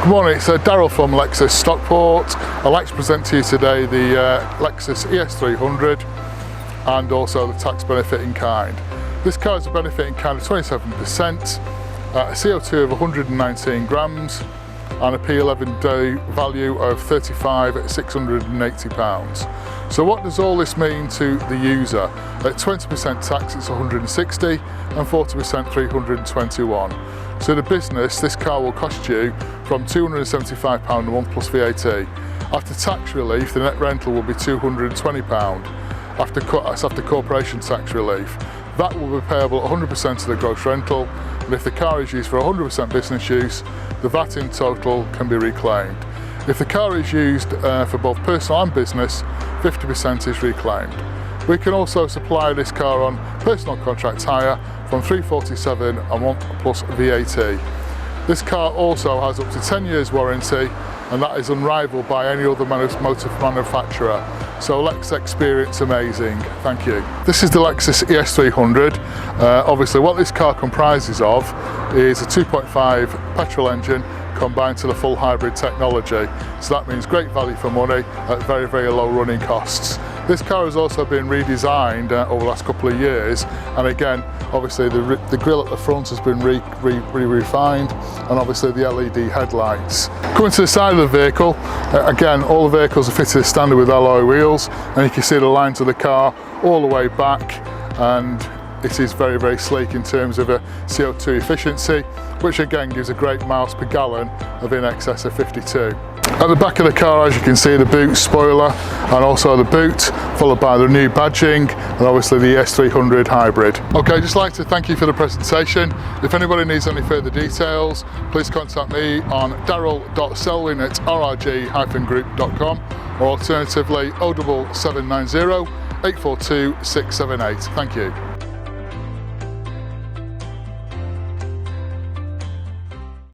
Good morning, it's Daryl from Lexus Stockport. I'd like to present to you today the Lexus ES300 and also the tax benefit in kind. This car is a benefit in kind of 27%, a CO2 of 119 grams and a P11 day value of £35,680. So what does all this mean to the user? At 20% tax it's 160 and 40% 321. So the business, this car will cost you from £275 a month plus VAT. After tax relief, the net rental will be £220. That's after corporation tax relief. That will be payable 100% of the gross rental, and if the car is used for 100% business use, the VAT in total can be reclaimed. If the car is used for both personal and business, 50% is reclaimed. We can also supply this car on personal contract hire from £347 a month plus VAT. This car also has up to 10 years warranty, and that is unrivaled by any other motor manufacturer. So let's experience amazing. Thank you. This is the Lexus ES300. Obviously what this car comprises of is a 2.5 petrol engine combined to the full hybrid technology. So that means great value for money at very, very low running costs. This car has also been redesigned over the last couple of years, and again, obviously the grille at the front has been refined, and obviously the LED headlights. Coming to the side of the vehicle, again, all the vehicles are fitted as standard with alloy wheels, and you can see the lines of the car all the way back, and it is very, very sleek in terms of a CO2 efficiency, which again gives a great miles per gallon of in excess of 52. At the back of the car, as you can see, the boot spoiler and also the boot, followed by the new badging and obviously the ES300 hybrid. Okay, just like to thank you for the presentation. If anybody needs any further details, please contact me on daryl.selwyn@rrg-group.com or alternatively 07790 842 678. Thank you.